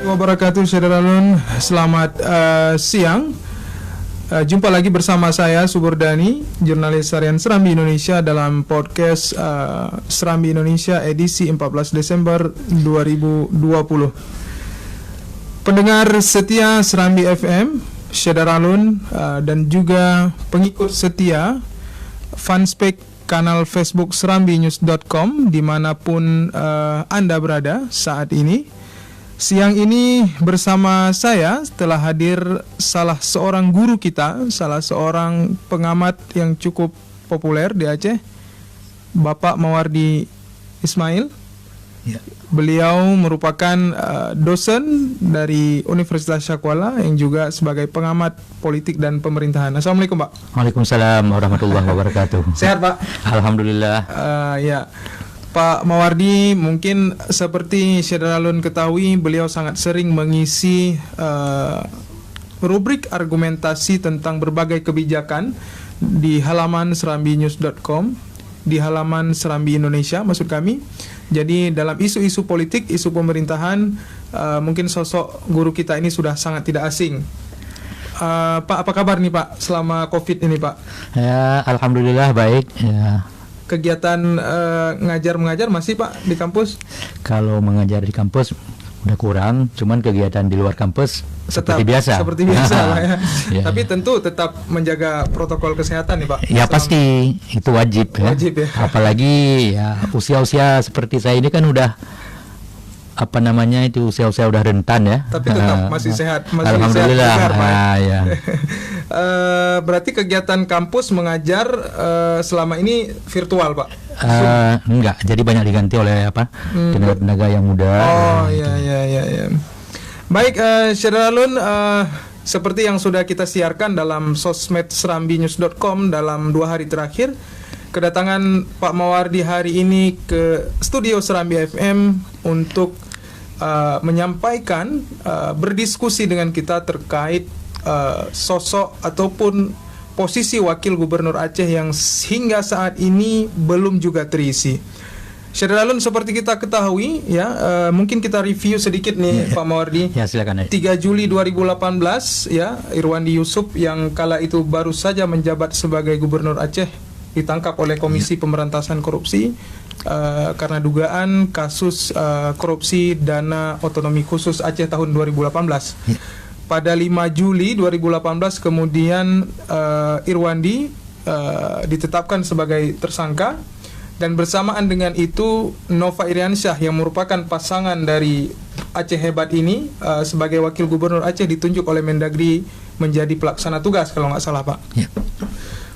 Wabarakatuh, Syederalun. Selamat siang. Jumpa lagi bersama saya Suburdani, jurnalis harian Serambi Indonesia dalam podcast Serambi Indonesia edisi 14 Desember 2020. Pendengar setia Serambi FM, Syederalun, dan juga pengikut setia fanspage kanal Facebook serambinews.com dimanapun Anda berada saat ini. Siang ini bersama saya telah hadir salah seorang guru kita, salah seorang pengamat yang cukup populer di Aceh, Bapak Mawardi Ismail. Ya. Beliau merupakan dosen dari Universitas Syakuala yang juga sebagai pengamat politik dan pemerintahan. Assalamualaikum, Pak. Waalaikumsalam warahmatullahi wabarakatuh. Sehat, Pak? Alhamdulillah. Ya. Pak Mawardi, mungkin seperti Syederalun ketahui, beliau sangat sering mengisi rubrik argumentasi tentang berbagai kebijakan di halaman serambinews.com, di halaman Serambi Indonesia maksud kami. Jadi dalam isu-isu politik, isu pemerintahan, mungkin sosok guru kita ini sudah sangat tidak asing. Pak, apa kabar nih Pak selama COVID ini, Pak? Ya, alhamdulillah baik. Ya. Kegiatan ngajar-mengajar masih Pak di kampus? Kalau mengajar di kampus udah kurang, cuman kegiatan di luar kampus seperti biasa. Seperti biasa Pak ya. Ya. Tapi tentu tetap menjaga protokol kesehatan nih Pak. Ya pasti, itu wajib ya. Wajib ya. Apalagi ya usia-usia seperti saya ini kan udah usia-usia udah rentan ya. Tapi tetap masih sehat, masih alhamdulillah. Sehat, Ya. Berarti kegiatan kampus mengajar selama ini virtual, Pak? Enggak, jadi banyak diganti oleh tenaga-tenaga yang muda. Oh ya. Baik, Syederalun, seperti yang sudah kita siarkan dalam sosmed serambinews.com dalam 2 hari terakhir, kedatangan Pak Mawardi hari ini ke studio Serambi FM untuk menyampaikan, berdiskusi dengan kita terkait sosok ataupun posisi wakil gubernur Aceh yang hingga saat ini belum juga terisi. Syederalun, seperti kita ketahui ya, mungkin kita review sedikit nih Pak Mawardi. Ya, silakan. 3 Juli 2018 ya, Irwandi Yusuf yang kala itu baru saja menjabat sebagai gubernur Aceh ditangkap oleh Komisi Pemberantasan Korupsi karena dugaan kasus korupsi dana otonomi khusus Aceh tahun 2018. Pada 5 Juli 2018 kemudian Irwandi ditetapkan sebagai tersangka, dan bersamaan dengan itu Nova Iriansyah yang merupakan pasangan dari Aceh Hebat ini sebagai wakil gubernur Aceh ditunjuk oleh Mendagri menjadi pelaksana tugas kalau nggak salah Pak. Ya.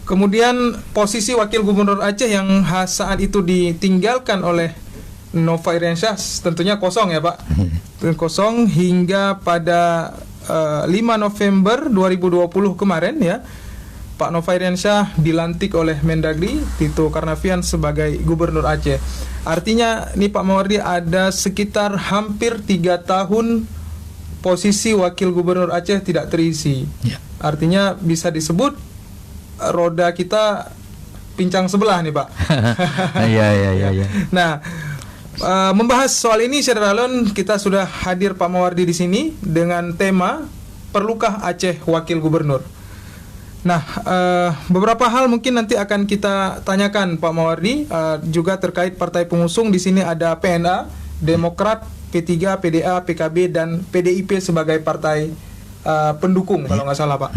Kemudian posisi wakil gubernur Aceh yang saat itu ditinggalkan oleh Nova Iriansyah tentunya kosong ya Pak. Kosong hingga pada 5 November 2020 kemarin ya, Pak Nova Iriansyah dilantik oleh Mendagri Tito Karnavian sebagai gubernur Aceh. Artinya nih Pak Mawardi, ada sekitar hampir 3 tahun posisi wakil gubernur Aceh tidak terisi ya. Artinya bisa disebut roda kita pincang sebelah nih Pak. Iya. Nah, membahas soal ini Syederalun, kita sudah hadir Pak Mawardi di sini dengan tema perlukah Aceh wakil gubernur. Nah, beberapa hal mungkin nanti akan kita tanyakan Pak Mawardi, juga terkait partai pengusung. Di sini ada PNA, Demokrat, P3, PDA, PKB dan PDIP sebagai partai pendukung kalau nggak salah Pak.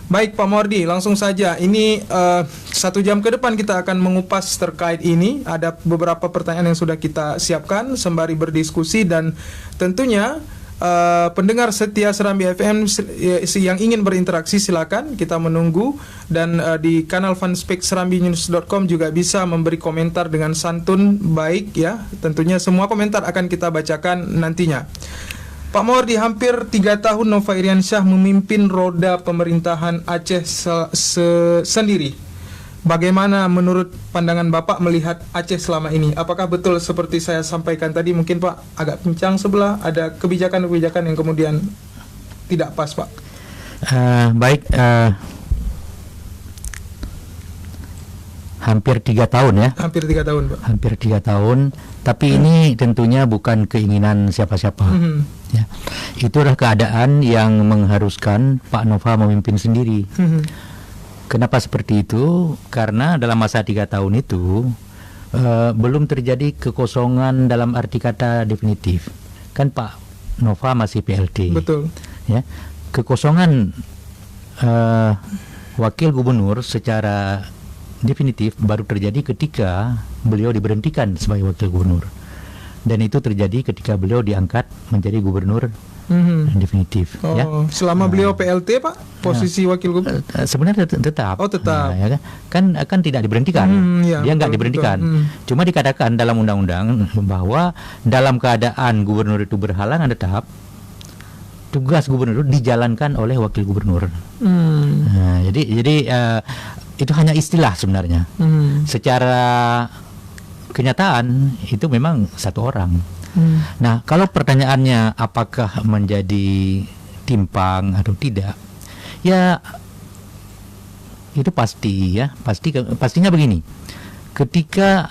Baik Pak Mawardi, langsung saja. Ini 1 jam ke depan kita akan mengupas terkait ini. Ada beberapa pertanyaan yang sudah kita siapkan sembari berdiskusi, dan tentunya pendengar setia Serambi FM yang ingin berinteraksi silakan, kita menunggu. Dan di kanal fanspage serambinews.com juga bisa memberi komentar dengan santun baik ya. Tentunya semua komentar akan kita bacakan nantinya. Pak Mawardi, hampir 3 tahun Nova Iriansyah memimpin roda pemerintahan Aceh sendiri. Bagaimana menurut pandangan Bapak melihat Aceh selama ini? Apakah betul seperti saya sampaikan tadi, mungkin Pak agak pincang sebelah, ada kebijakan-kebijakan yang kemudian tidak pas Pak? Baik, hampir 3 tahun ya. Hampir 3 tahun Pak. Hampir 3 tahun, Tapi ini tentunya bukan keinginan siapa-siapa. Ya. Itulah keadaan yang mengharuskan Pak Nova memimpin sendiri. Kenapa seperti itu? Karena dalam masa 3 tahun itu belum terjadi kekosongan dalam arti kata definitif. Kan Pak Nova masih PLT. Betul. Ya, kekosongan wakil gubernur secara definitif baru terjadi ketika beliau diberhentikan sebagai wakil gubernur, dan itu terjadi ketika beliau diangkat menjadi gubernur definitif. Oh, ya. Selama beliau PLT Pak, posisi wakil gubernur sebenarnya tetap. Oh, tetap. Nah, ya kan tidak diberhentikan. Ya, Dia nggak betul, diberhentikan. betul. Cuma dikatakan dalam undang-undang bahwa dalam keadaan gubernur itu berhalangan tetap, tugas gubernur dijalankan oleh wakil gubernur. Nah, jadi itu hanya istilah sebenarnya. Secara kenyataan itu memang satu orang. Nah, kalau pertanyaannya apakah menjadi timpang atau tidak, ya itu pasti ya, pastinya begini. Ketika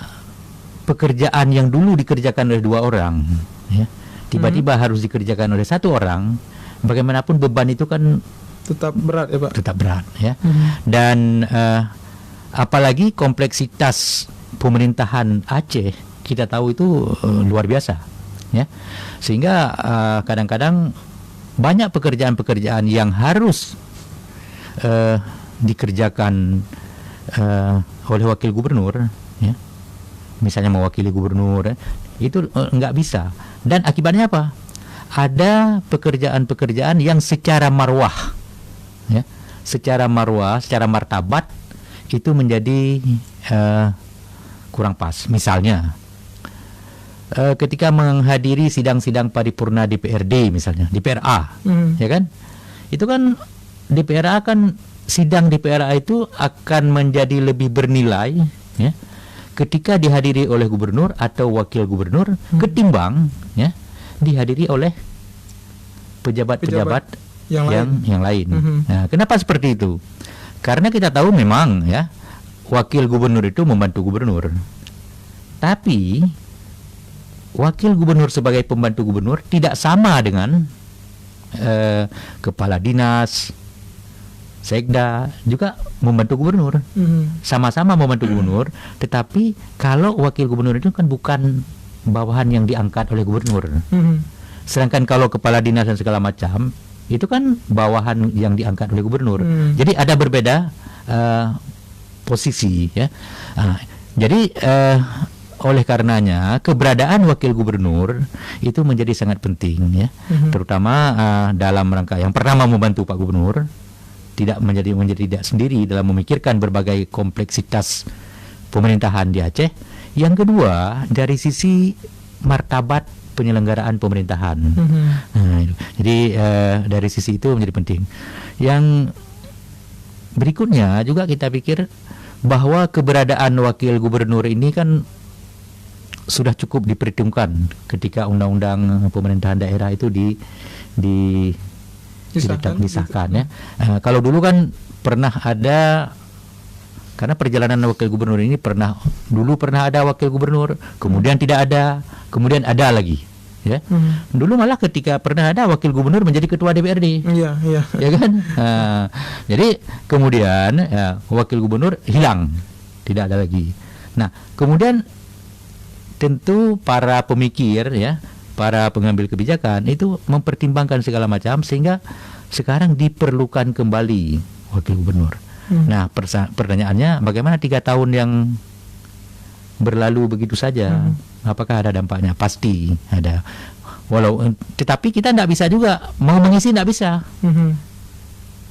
pekerjaan yang dulu dikerjakan oleh 2 orang, ya, tiba-tiba harus dikerjakan oleh 1 orang, bagaimanapun beban itu kan tetap berat ya Pak. Tetap berat ya. Dan apalagi kompleksitas pemerintahan Aceh kita tahu itu luar biasa ya. Sehingga kadang-kadang banyak pekerjaan-pekerjaan yang harus dikerjakan oleh wakil gubernur ya. Misalnya mewakili gubernur itu nggak bisa. Dan akibatnya apa? Ada pekerjaan-pekerjaan yang secara marwah ya, secara martabat itu menjadi kurang pas. Misalnya ketika menghadiri sidang-sidang paripurna DPRD misalnya, DPRA, ya kan? Itu kan DPRA kan, sidang DPRA itu akan menjadi lebih bernilai ya ketika dihadiri oleh gubernur atau wakil gubernur ketimbang ya dihadiri oleh pejabat-pejabat yang lain. Nah, kenapa seperti itu? Karena kita tahu memang ya wakil gubernur itu membantu gubernur. Tapi wakil gubernur sebagai pembantu gubernur tidak sama dengan kepala dinas, sekda juga membantu gubernur. Sama-sama membantu gubernur, tetapi kalau wakil gubernur itu kan bukan bawahan yang diangkat oleh gubernur. Sedangkan kalau kepala dinas dan segala macam itu kan bawahan yang diangkat oleh gubernur. Jadi ada berbeda posisi ya. Jadi oleh karenanya keberadaan wakil gubernur itu menjadi sangat penting ya. Terutama dalam rangka yang pertama membantu Pak Gubernur tidak menjadi tidak sendiri dalam memikirkan berbagai kompleksitas pemerintahan di Aceh. Yang kedua dari sisi martabat penyelenggaraan pemerintahan. Nah, jadi dari sisi itu menjadi penting. Yang berikutnya juga kita pikir bahwa keberadaan wakil gubernur ini kan sudah cukup diperhitungkan ketika undang-undang pemerintahan daerah itu disahkan ya. Kalau dulu kan pernah ada, karena perjalanan wakil gubernur ini dulu pernah ada wakil gubernur, kemudian tidak ada, kemudian ada lagi ya. Dulu malah ketika pernah ada wakil gubernur menjadi ketua DPRD. Iya. Ya kan? Jadi kemudian wakil gubernur hilang, tidak ada lagi. Nah, kemudian tentu para pemikir ya, para pengambil kebijakan itu mempertimbangkan segala macam sehingga sekarang diperlukan kembali wakil gubernur. Nah, pertanyaannya bagaimana 3 tahun yang berlalu begitu saja? Apakah ada dampaknya? Pasti ada. Tetapi kita tidak bisa juga mau mengisi, tidak bisa.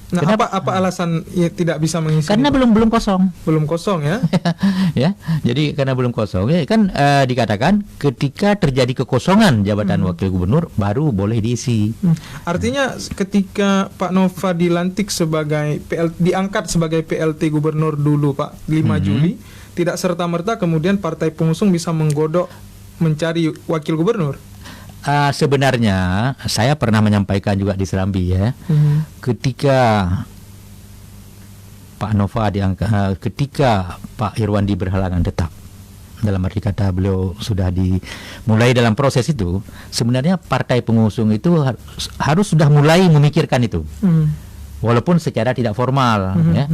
Nah, apa alasan tidak bisa mengisi? Karena belum kosong. Belum kosong ya. Ya. Jadi karena belum kosong ya kan dikatakan ketika terjadi kekosongan jabatan wakil gubernur baru boleh diisi. Artinya ketika Pak Nova dilantik diangkat sebagai PLT gubernur dulu Pak 5 Juli, tidak serta-merta kemudian partai pengusung bisa menggodok mencari wakil gubernur. Sebenarnya saya pernah menyampaikan juga di Serambi ya, ketika Pak Nova diangkat, ketika Pak Irwandi berhalangan tetap, dalam arti kata beliau sudah dimulai dalam proses itu, sebenarnya partai pengusung itu harus sudah mulai memikirkan itu. Walaupun secara tidak formal, ya.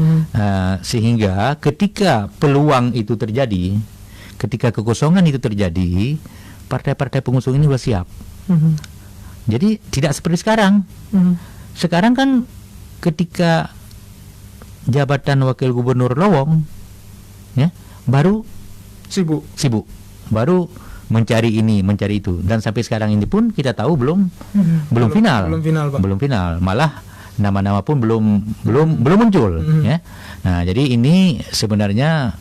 Sehingga ketika peluang itu terjadi, ketika kekosongan itu terjadi, partai-partai pengusung ini sudah siap. Jadi tidak seperti sekarang. Sekarang kan ketika jabatan wakil gubernur lowong, ya, baru sibuk, baru mencari ini, mencari itu, dan sampai sekarang ini pun kita tahu belum final, Pak. belum final, malah nama-nama pun belum muncul, ya. Nah, jadi ini sebenarnya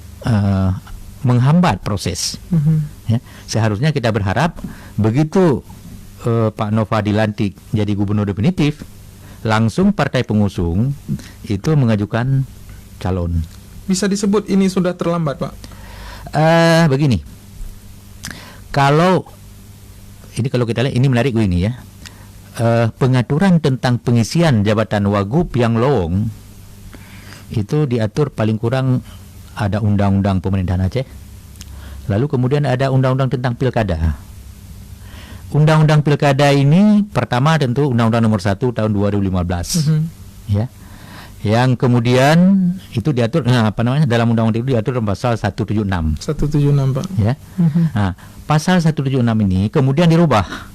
menghambat proses. Ya. Seharusnya kita berharap begitu Pak Nova dilantik jadi gubernur definitif, langsung partai pengusung itu mengajukan calon. Bisa disebut ini sudah terlambat, Pak? Begini, kalau kita lihat, ini menarik ini ya. Pengaturan tentang pengisian jabatan wagub yang lowong itu diatur paling kurang ada undang-undang pemerintahan Aceh, lalu kemudian ada undang-undang tentang pilkada. Undang-undang pilkada ini pertama tentu Undang-Undang Nomor 1 Tahun 2015, ya, yang kemudian itu diatur dalam undang-undang itu diatur pasal 176. 176, Pak. Ya. Nah, pasal 176 ini kemudian diubah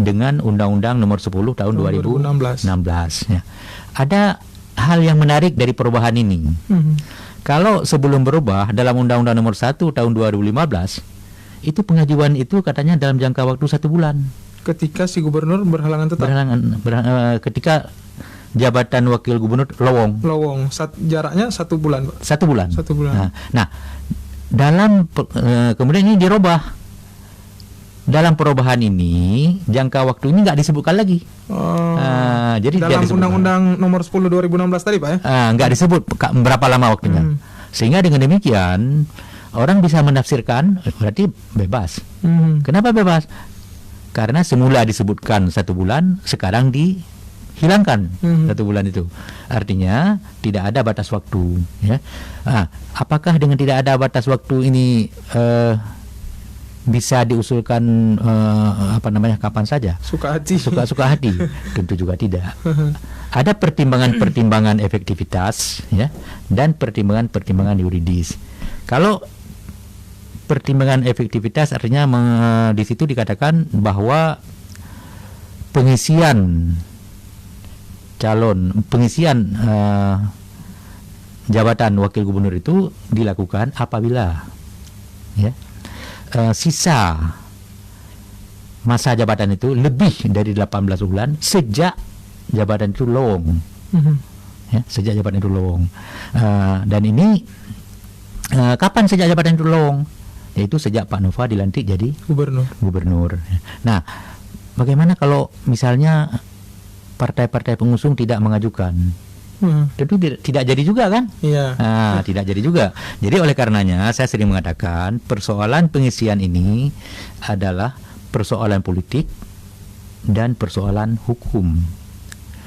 dengan Undang-Undang Nomor 10 Tahun 2016. Ya. Ada hal yang menarik dari perubahan ini. Kalau sebelum berubah dalam Undang-Undang Nomor 1 Tahun 2015 itu pengajuan itu katanya dalam jangka waktu 1 bulan. Ketika si gubernur berhalangan tetap. Ketika jabatan wakil gubernur lowong. Jaraknya 1 bulan, Pak. 1 bulan. 1 bulan. Nah, dalam kemudian ini dirubah. Dalam perubahan ini jangka waktu ini nggak disebutkan lagi. Jadi dalam Undang-Undang Nomor 10 2016 tadi, Pak, ya? Nggak disebut berapa lama waktunya. Sehingga dengan demikian orang bisa menafsirkan berarti bebas. Kenapa bebas? Karena semula disebutkan 1 bulan, sekarang dihilangkan 1 bulan itu. Artinya tidak ada batas waktu. Ya. Apakah dengan tidak ada batas waktu ini bisa diusulkan kapan saja? Suka hati? Tentu juga tidak. Ada pertimbangan-pertimbangan efektivitas, ya, dan pertimbangan-pertimbangan yuridis. Kalau pertimbangan efektivitas artinya di situ dikatakan bahwa pengisian jabatan wakil gubernur itu dilakukan apabila, ya, sisa masa jabatan itu lebih dari 18 bulan sejak jabatan itu lowong. Ya, sejak jabatan itu lowong. Dan ini kapan sejak jabatan itu lowong? Yaitu sejak Pak Nova dilantik jadi gubernur. Nah, bagaimana kalau misalnya partai-partai pengusung tidak mengajukan? Tentu tidak jadi juga, kan? Iya. Tidak jadi juga. Jadi oleh karenanya saya sering mengatakan persoalan pengisian ini adalah persoalan politik dan persoalan hukum.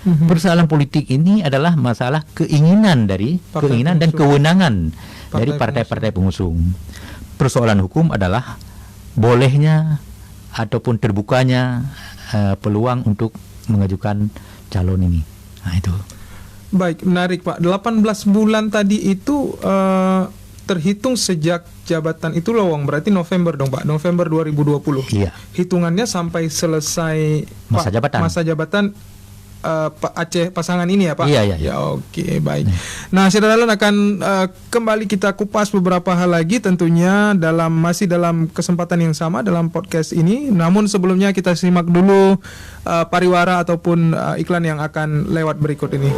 Persoalan politik ini adalah masalah keinginan dan kewenangan dari partai-partai pengusung. Persoalan hukum adalah bolehnya ataupun terbukanya peluang untuk mengajukan calon ini. Nah, itu. Baik, menarik, Pak. 18 bulan tadi itu terhitung sejak jabatan itu lowong, berarti November dong, Pak. November 2020. Iya. Hitungannya sampai selesai masa jabatan Pak Aceh pasangan ini, ya, Pak? Iya. Ya, oke, baik. Nah, saudara akan kembali kita kupas beberapa hal lagi tentunya masih dalam kesempatan yang sama dalam podcast ini. Namun sebelumnya kita simak dulu pariwara ataupun iklan yang akan lewat berikut ini.